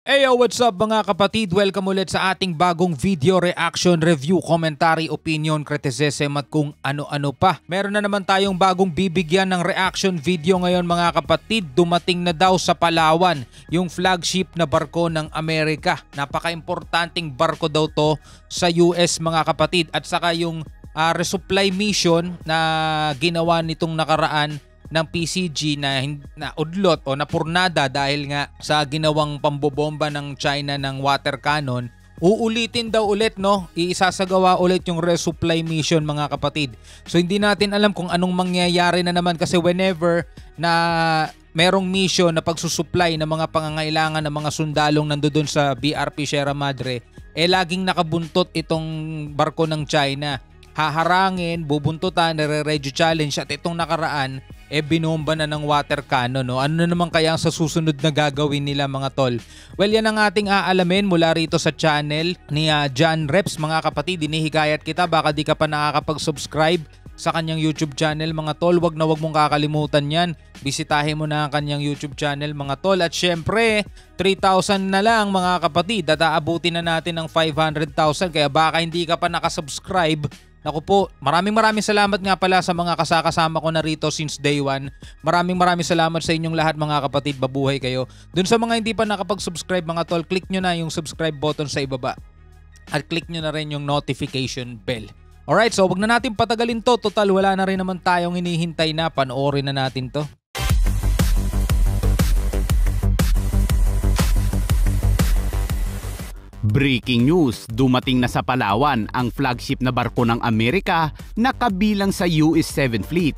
Yo, what's up mga kapatid? Welcome ulit sa ating bagong video reaction, review, commentary, opinion, criticism at kung ano-ano pa. Meron na naman tayong bagong bibigyan ng reaction video ngayon mga kapatid. Dumating na daw sa Palawan yung flagship na barko ng Amerika. Napaka-importanting barko daw to sa US mga kapatid. At saka yung resupply mission na ginawa nitong nakaraan ng PCG na udlot o napurnada dahil nga sa ginawang pambobomba ng China ng water cannon, uulitin daw ulit, no? Iisasagawa ulit yung resupply mission mga kapatid. So hindi natin alam kung anong mangyayari na naman kasi whenever na merong mission na pagsusupply ng mga pangangailangan ng mga sundalong nandoon sa BRP Sierra Madre, laging nakabuntot itong barko ng China. Haharangin, bubuntutan, nare-regio challenge at itong nakaraan binomba na ng water cannon, no? Ano na naman kaya ang sa susunod na gagawin nila mga tol? Well, yan ang ating aalamin mula rito sa channel ni John Reps mga kapatid. Inihikayat kita, baka di ka pa nakakapag-subscribe sa kanyang YouTube channel mga tol. Wag mong kakalimutan yan. Bisitahin mo na ang kanyang YouTube channel mga tol. At syempre 3,000 na lang mga kapatid at aabutin na natin ng 500,000. Kaya baka hindi ka pa nakasubscribe, naku po, maraming salamat nga pala sa mga kasama ko na rito since day one. Maraming salamat sa inyong lahat mga kapatid. Babuhay kayo. Dun sa mga hindi pa nakapag-subscribe mga tol, click nyo na yung subscribe button sa ibaba. At click nyo na rin yung notification bell. Alright, so wag na natin patagalin to. Total, wala na rin naman tayong hinihintay na. Panoorin na natin to. Breaking news, dumating na sa Palawan ang flagship na barko ng Amerika na kabilang sa US 7th Fleet.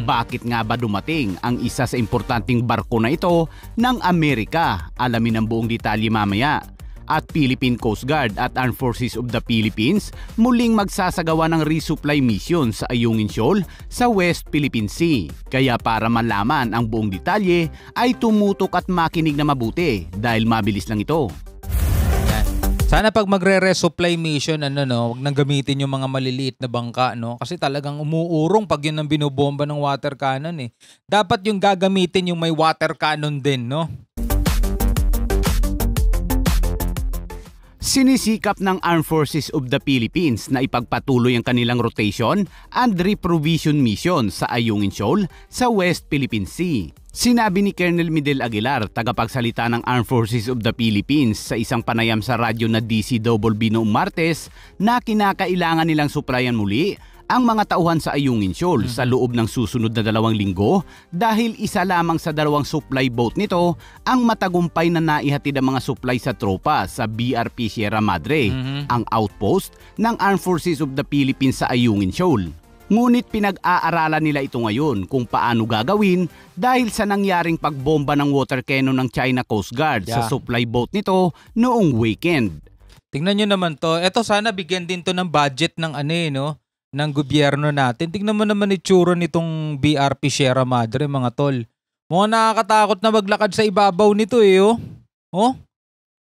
Bakit nga ba dumating ang isa sa importanteng barko na ito ng Amerika? Alamin ang buong detalye mamaya. At Philippine Coast Guard at Armed Forces of the Philippines muling magsasagawa ng resupply mission sa Ayungin Shoal sa West Philippine Sea. Kaya para malaman ang buong detalye ay tumutok at makinig na mabuti dahil mabilis lang ito. Sana pag magre-resupply mission, wag nang gamitin yung mga maliliit na bangka, no? Kasi talagang umuurong pag yun ang binobomba ng water cannon, eh. Dapat yung gagamitin yung may water cannon din, no? Sinisikap ng Armed Forces of the Philippines na ipagpatuloy ang kanilang rotation and reprovision mission sa Ayungin Shoal sa West Philippine Sea. Sinabi ni Colonel Midel Aguilar, tagapagsalita ng Armed Forces of the Philippines sa isang panayam sa radyo na DCWB noong Martes na kinakailangan nilang suplayan muli ang mga tauhan sa Ayungin Shoal sa loob ng susunod na 2 linggo dahil isa lamang sa 2 supply boat nito ang matagumpay na naihatid ang mga supply sa tropa sa BRP Sierra Madre, ang outpost ng Armed Forces of the Philippines sa Ayungin Shoal. Ngunit pinag-aaralan nila ito ngayon kung paano gagawin dahil sa nangyaring pagbomba ng water cannon ng China Coast Guard sa supply boat nito noong weekend. Tingnan nyo naman to. Ito sana bigyan din to ng budget ng ng gobyerno natin. Tingnan mo naman itsura nitong BRP Sierra Madre mga tol. Mga nakakatakot na maglakad sa ibabaw nito Oh?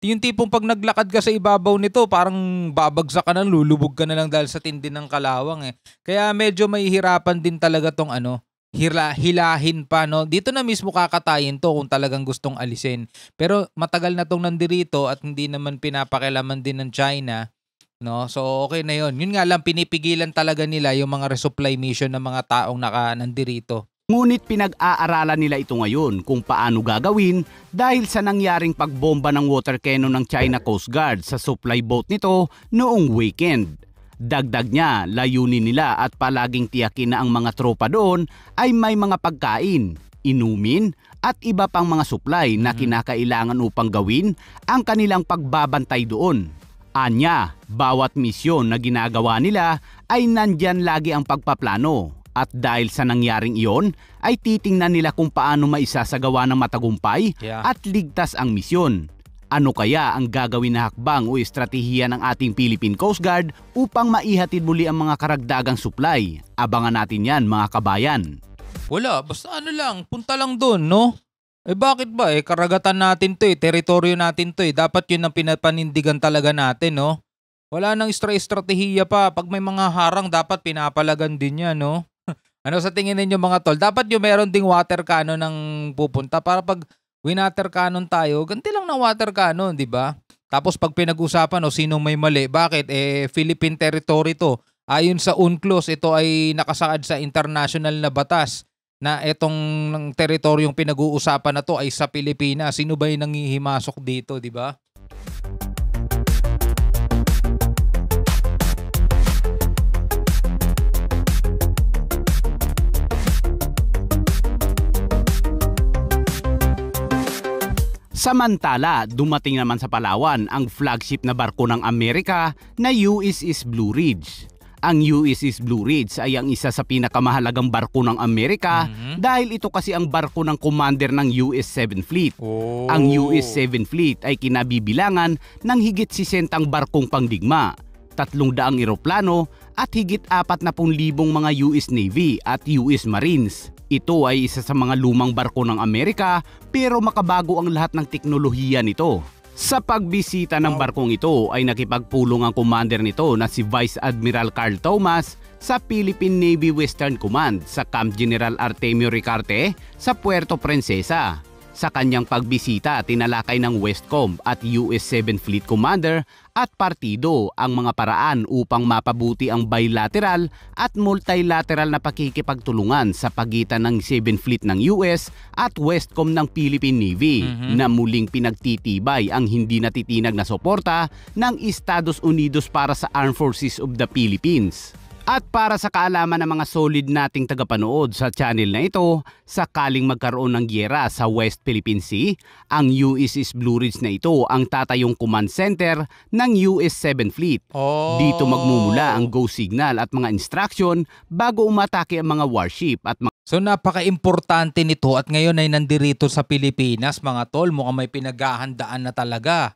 Yung tipong pag naglakad ka sa ibabaw nito, parang babagsak ka na, lulubog ka na lang dahil sa tindi ng kalawang, eh. Kaya medyo mahihirapan din talaga tong hilahin pa, no? Dito na mismo kakatayin to kung talagang gustong alisin. Pero matagal na tong nandirito at hindi naman pinapakilaman din ng China, no? So okay na yun. Yun nga lang, pinipigilan talaga nila yung mga resupply mission ng mga taong nandirito. Ngunit pinag-aaralan nila ito ngayon kung paano gagawin dahil sa nangyaring pagbomba ng water cannon ng China Coast Guard sa supply boat nito noong weekend. Dagdag niya, layunin nila at palaging tiyakin na ang mga tropa doon ay may mga pagkain, inumin at iba pang mga supply na kinakailangan upang gawin ang kanilang pagbabantay doon. Anya, bawat misyon na ginagawa nila ay nandyan lagi ang pagpaplano. At dahil sa nangyaring iyon, ay titingnan nila kung paano maisasagawa ng matagumpay at ligtas ang misyon. Ano kaya ang gagawin na hakbang o estratehiya ng ating Philippine Coast Guard upang maihatid muli ang mga karagdagang supply? Abangan natin yan mga kabayan. Wala, basta punta lang doon, no? Bakit ba? Karagatan natin to, teritoryo natin to, dapat yun ang pinapanindigan talaga natin, no? Wala nang estratehiya pa. Pag may mga harang, dapat pinapalagan din yan, no? Ano sa tingin ninyo mga tol? Dapat yung meron ding water cannon ng pupunta para pag winater cannon tayo, ganti lang na water cannon, 'di ba? Tapos pag pinag-usapan o sinong may mali, bakit? Philippine territory 'to. Ayon sa UNCLOS, ito ay nakasaad sa international na batas na itong teritoryong pinag-uusapan na 'to ay sa Pilipinas. Sino ba 'yung nanghihimasok dito, 'di ba? Samantala, dumating naman sa Palawan ang flagship na barko ng Amerika na USS Blue Ridge. Ang USS Blue Ridge ay ang isa sa pinakamahalagang barko ng Amerika dahil ito kasi ang barko ng commander ng US 7 Fleet. Oh. Ang US 7 Fleet ay kinabibilangan ng higit 60 barkong pangdigma, 300 eroplano at higit 40,000 mga US Navy at US Marines. Ito ay isa sa mga lumang barko ng Amerika pero makabago ang lahat ng teknolohiya nito. Sa pagbisita ng barkong ito ay nakipagpulong ang commander nito na si Vice Admiral Carl Thomas sa Philippine Navy Western Command sa Camp General Artemio Ricarte sa Puerto Princesa. Sa kanyang pagbisita, tinalakay ng Westcom at US 7 Fleet Commander at partido ang mga paraan upang mapabuti ang bilateral at multilateral na pakikipagtulungan sa pagitan ng 7 Fleet ng US at Westcom ng Philippine Navy na muling pinagtitibay ang hindi natitinag na suporta ng Estados Unidos para sa Armed Forces of the Philippines. At para sa kaalaman ng mga solid nating tagapanood sa channel na ito, sakaling magkaroon ng gyera sa West Philippine Sea, ang USS Blue Ridge na ito ang tatayong command center ng US 7 Fleet. Dito magmumula ang go signal at mga instruction bago umatake ang mga warship at mga... So napaka-importante nito at ngayon ay nandirito sa Pilipinas, mga tol. Mukhang may pinaghahandaan na talaga.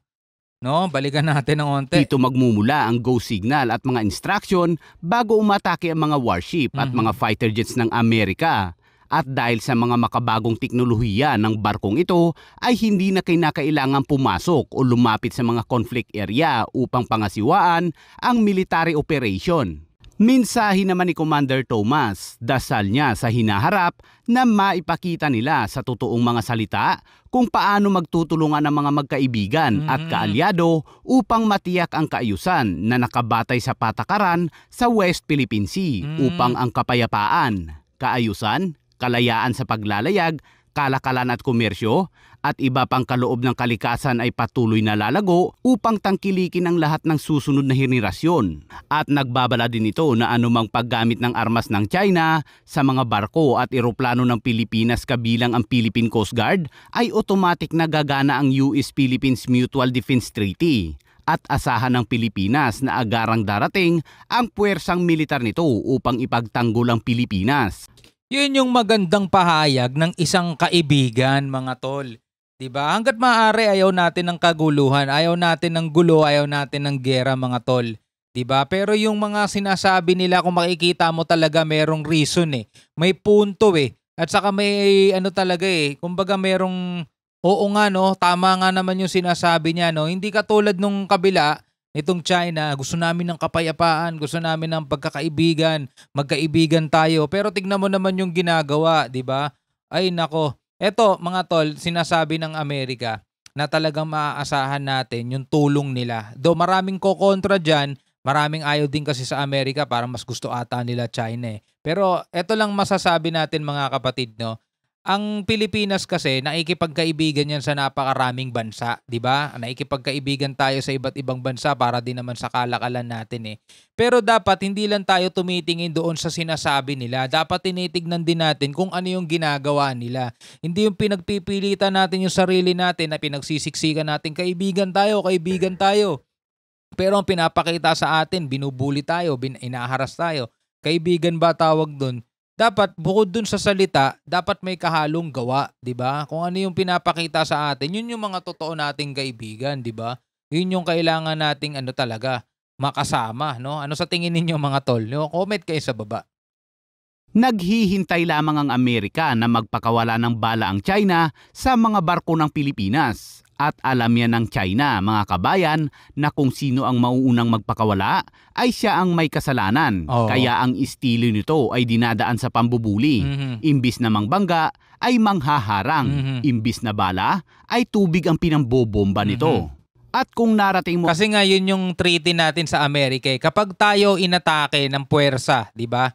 No, balikan natin ng onte. Dito magmumula ang go signal at mga instruction bago umatake ang mga warship at mga fighter jets ng Amerika. At dahil sa mga makabagong teknolohiya ng barkong ito ay hindi na kinakailangan pumasok o lumapit sa mga conflict area upang pangasiwaan ang military operation. Mensahe naman ni Commander Thomas, dasal niya sa hinaharap na maipakita nila sa totoong mga salita kung paano magtutulungan ang mga magkaibigan at kaalyado upang matiyak ang kaayusan na nakabatay sa patakaran sa West Philippine Sea upang ang kapayapaan, kaayusan, kalayaan sa paglalayag, kalakalan at komersyo at iba pang kaloob ng kalikasan ay patuloy na lalago upang tangkilikin ang lahat ng susunod na henerasyon. At nagbabala din ito na anumang paggamit ng armas ng China sa mga barko at eroplano ng Pilipinas kabilang ang Philippine Coast Guard ay automatic na gagana ang US-Philippines Mutual Defense Treaty. At asahan ng Pilipinas na agarang darating ang puwersang militar nito upang ipagtanggol ang Pilipinas. Yun yung magandang pahayag ng isang kaibigan, mga tol. 'Di ba? Hangga't maaari ayaw natin ng kaguluhan, ayaw natin ng gulo, ayaw natin ng giyera, mga tol. 'Di ba? Pero yung mga sinasabi nila, kung makikita mo talaga merong reason eh. May punto eh. At saka may ano talaga eh. Kumbaga merong oo nga no, tama nga naman yung sinasabi niya no. Hindi katulad nung kabila, itong China, gusto namin ng kapayapaan, gusto namin ng pagkakaibigan, magkaibigan tayo. Pero tignan mo naman yung ginagawa, 'di ba? Ay nako. Eto mga tol, sinasabi ng Amerika na talagang maaasahan natin yung tulong nila. Though maraming kokontra dyan, maraming ayaw din kasi sa Amerika, para mas gusto ata nila China eh. Pero eto lang masasabi natin, mga kapatid, no? Ang Pilipinas kasi nakikipagkaibigan yan sa napakaraming bansa, 'di ba? Nakikipagkaibigan tayo sa iba't ibang bansa para din naman sa kalakalan natin eh. Pero dapat hindi lang tayo tumitingin doon sa sinasabi nila. Dapat tinitignan din natin kung ano yung ginagawa nila. Hindi yung pinagpipilitan natin yung sarili natin na pinagsisiksikan natin, kaibigan tayo, kaibigan tayo. Pero ang pinapakita sa atin, binubuli tayo, inaharas tayo. Kaibigan ba tawag doon? Dapat bukod dun sa salita, dapat may kahalong gawa, 'di ba? Kung ano yung pinapakita sa atin, yun yung mga totoo nating kaibigan, 'di ba? Yun yung kailangan nating ano talaga, makasama, no? Ano sa tingin ninyo, mga tol? No? Comment kayo sa baba. Naghihintay lamang ang Amerika na magpakawala ng bala ang China sa mga barko ng Pilipinas. At alam yan ng China, mga kabayan, na kung sino ang mauunang magpakawala ay siya ang may kasalanan. Oo. Kaya ang estilo nito ay dinadaan sa pambubuli. Imbis na mangbangga ay manghaharang. Imbis na bala ay tubig ang pinambobomba nito. At kung narating mo... Kasi nga yun yung treaty natin sa Amerika. Kapag tayo inatake ng puwersa, di ba?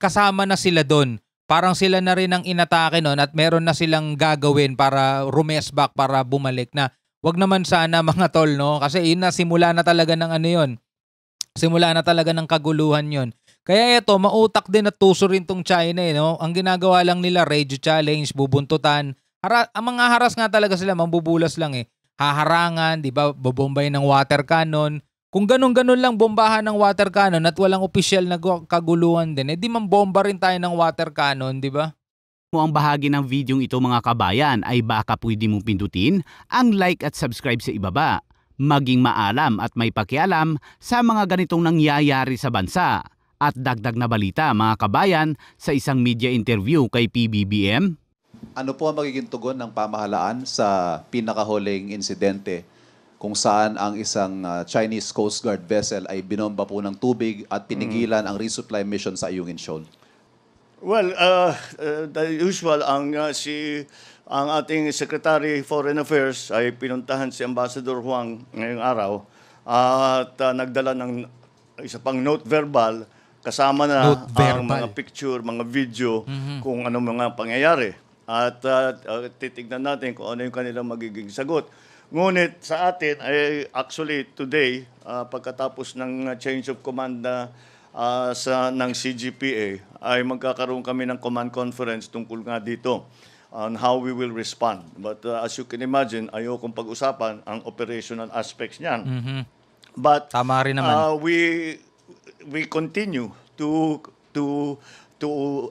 Kasama na sila doon. Parang sila na rin ang inatake noon at meron na silang gagawin para rumesback, para bumalik na. Wag naman sana mga tol, no? Kasi yun na, simula na talaga ng ano yun. Simula na talaga ng kaguluhan yun. Kaya ito, mautak din at tuso rin tong China, no? Ang ginagawa lang nila, radio challenge, bubuntutan. Ang mga haras nga talaga sila, mambubulas lang haharangan, di ba? Bobombay ng water cannon. Kung ganun-ganun lang bombahan ng water cannon at walang opisyal na kaguluhan din, di mambomba rin tayo ng water cannon, di ba? Mo ang bahagi ng videong ito mga kabayan ay baka pwede mong pindutin ang like at subscribe sa ibaba. Maging maalam at may pakialam sa mga ganitong nangyayari sa bansa. At dagdag na balita mga kabayan sa isang media interview kay PBBM. Ano po ang magiging tugon ng pamahalaan sa pinakahuling insidente kung saan ang isang Chinese Coast Guard vessel ay binomba po ng tubig at pinigilan ang resupply mission sa Ayungin Shoal? Well, the usual, ang ating Secretary Foreign Affairs ay pinuntahan si Ambassador Huang ngayong araw at nagdala ng isa pang note verbal kasama na ang mga picture, mga video kung ano mga pangyayari. At titignan natin kung ano yung kanilang magiging sagot. Ngunit sa atin ay actually today, pagkatapos ng change of command ng CGPA, ay magkakaroon kami ng command conference tungkol nga dito on how we will respond. But as you can imagine, ayokong pag-usapan ang operational aspects niyan. But tama rin naman. We continue to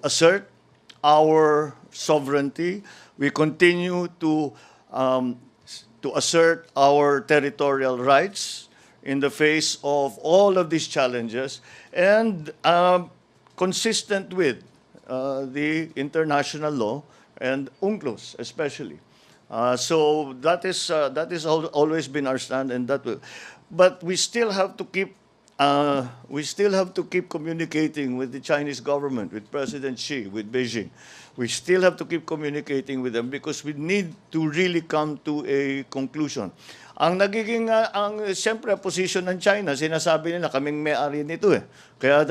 assert our sovereignty. We continue to assert our territorial rights in the face of all of these challenges and consistent with the international law and UNCLOS especially. So that is always been our stand, and but we still have to keep communicating with the Chinese government, with President Xi, with Beijing. We still have to keep communicating with them because we need to really come to a conclusion. Ang nagiging, siyempre, position ng China, sinasabi nila, kaming may-ari nito Kaya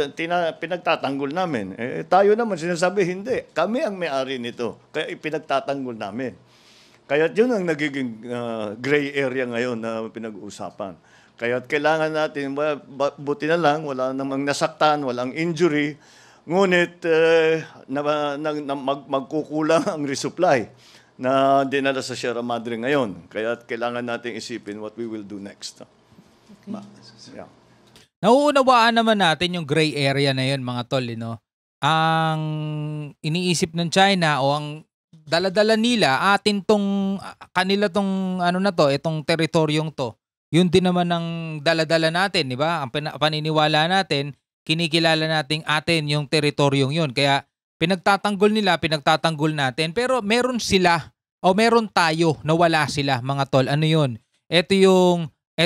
pinagtatanggol namin. Tayo naman sinasabi, hindi. Kami ang may-ari nito. Kaya ipinagtatanggol namin. Kaya yun ang nagiging gray area ngayon na pinag-uusapan. Kaya kailangan natin, buti na lang, wala namang nasaktan, walang injury, ngunit magkukulang ang resupply na dinala sa Sierra Madre ngayon. Kaya kailangan natin isipin what we will do next. Okay. Yeah. Nauunawaan naman natin yung gray area na yun, mga tol. Ang iniisip ng China o ang daladala nila, kanila tong itong teritoryong to. Yun din naman ang daladala natin, di ba? Ang paniniwala natin, kinikilala nating atin yung teritoryong yun. Kaya pinagtatanggol nila, pinagtatanggol natin. Pero meron sila o meron tayo na wala sila, mga tol. Ano yun? Ito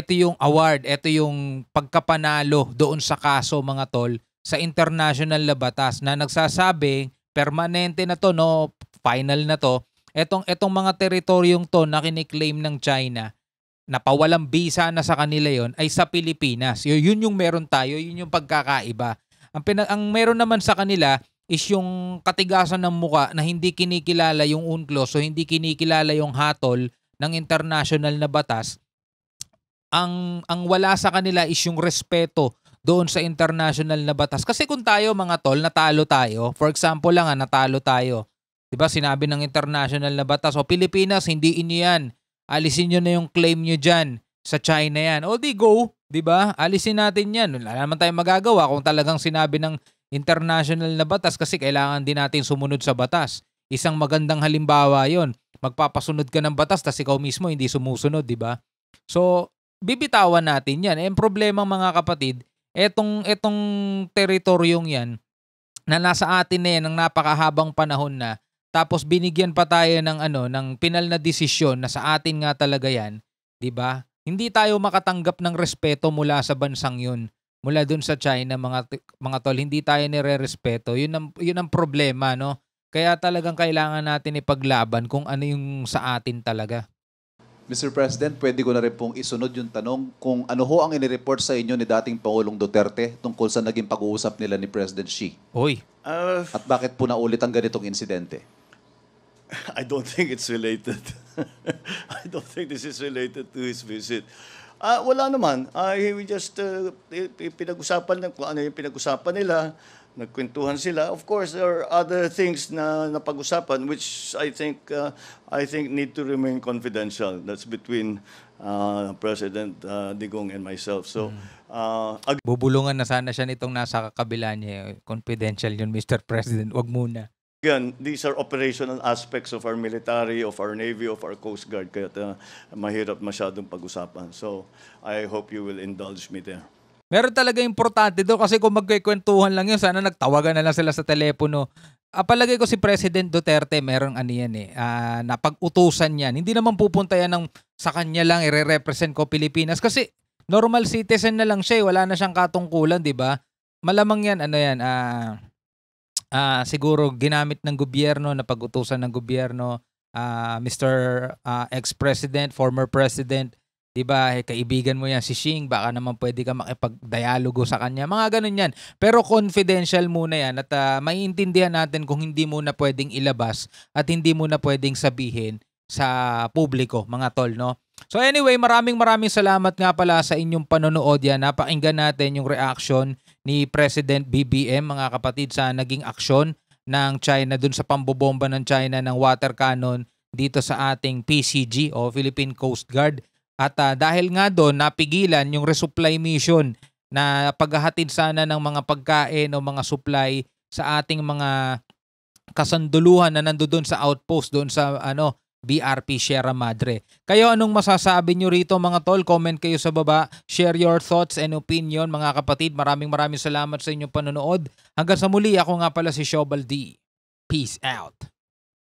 yung award, ito yung pagkapanalo doon sa kaso, mga tol, sa international na batas na nagsasabi, permanente na to, no, final na to. Etong mga teritoryong to na kiniklaim ng China, napawalang visa na sa kanila yon ay sa Pilipinas. Yun yung meron tayo, yun yung pagkakaiba. Ang meron naman sa kanila is yung katigasan ng muka na hindi kinikilala yung UNCLOS o hindi kinikilala yung hatol ng international na batas. Ang wala sa kanila is yung respeto doon sa international na batas. Kasi kung tayo, mga tol, natalo tayo, for example lang, natalo tayo. 'Di ba? Sinabi ng international na batas, o Pilipinas, hindi inyo yan. Alisin nyo na yung claim nyo dyan sa China yan. O di go, di ba? Alisin natin yan. Wala naman tayong magagawa kung talagang sinabi ng international na batas kasi kailangan din natin sumunod sa batas. Isang magandang halimbawa yon. Magpapasunod ka ng batas tas ikaw mismo hindi sumusunod, di ba? So, bibitawan natin yan. Ang problema, mga kapatid, etong teritoryong yan, na nasa atin na yan ng napakahabang panahon na, tapos binigyan pa tayo ng ng pinal na desisyon na sa atin nga talaga yan, 'di ba? Hindi tayo makatanggap ng respeto mula sa bansang 'yun. Mula dun sa China, mga tol, hindi tayo nire-respeto. Yun ang problema, no? Kaya talagang kailangan natin ipaglaban kung ano yung sa atin talaga. Mr. President, pwede ko na rin pong isunod yung tanong kung ano ho ang inireport sa inyo ni dating Pangulong Duterte tungkol sa naging pag-uusap nila ni President Xi. Oy, At bakit po naulit ang ganitong insidente? I don't think it's related. I don't think this is related to his visit. Wala naman. We just pinag-usapan kung ano yung pinag-usapan nila, nagkwentuhan sila. Of course, there are other things na napag-usapan which I think need to remain confidential. That's between President Digong and myself. So, bubulungan na sana siya nitong nasa kabila niya. Confidential yun, Mr. President. Wag muna. again, these are operational aspects of our military, of our Navy, of our Coast Guard, kaya mahirap masyadong pag-usapan. So, I hope you will indulge me there. Meron talaga importante doon kasi kung magkikwentuhan lang yun, sana nagtawagan na lang sila sa telepono. Palagay ko si President Duterte, merong napag-utusan yan. Hindi naman pupunta yan sa kanya lang, i-represent ko Pilipinas. Kasi normal citizen na lang siya, wala na siyang katungkulan, di ba? Malamang yan, siguro ginamit ng gobyerno, napag-utusan ng gobyerno, Mr. Ex-President, former President, di ba, kaibigan mo yan si Xing, baka naman pwede ka makipag-dialogo sa kanya, mga ganun yan. Pero confidential muna yan at maiintindihan natin kung hindi muna pwedeng ilabas at hindi muna pwedeng sabihin sa publiko, mga tol, no? So anyway, maraming salamat nga pala sa inyong panonood yan. Napakinggan natin yung reaction ni President BBM, mga kapatid, sa naging aksyon ng China dun sa pambobomba ng China ng water cannon dito sa ating PCG o Philippine Coast Guard. At dahil nga doon, napigilan yung resupply mission na paghahatid sana ng mga pagkain o mga supply sa ating mga kasanduluhan na nandoon sa outpost doon sa BRP Sierra Madre. Kayo, anong masasabi nyo rito, mga tol? Comment kayo sa baba. Share your thoughts and opinion, mga kapatid. Maraming salamat sa inyong panonood. Hanggang sa muli, ako nga pala si Shobal D. Peace out.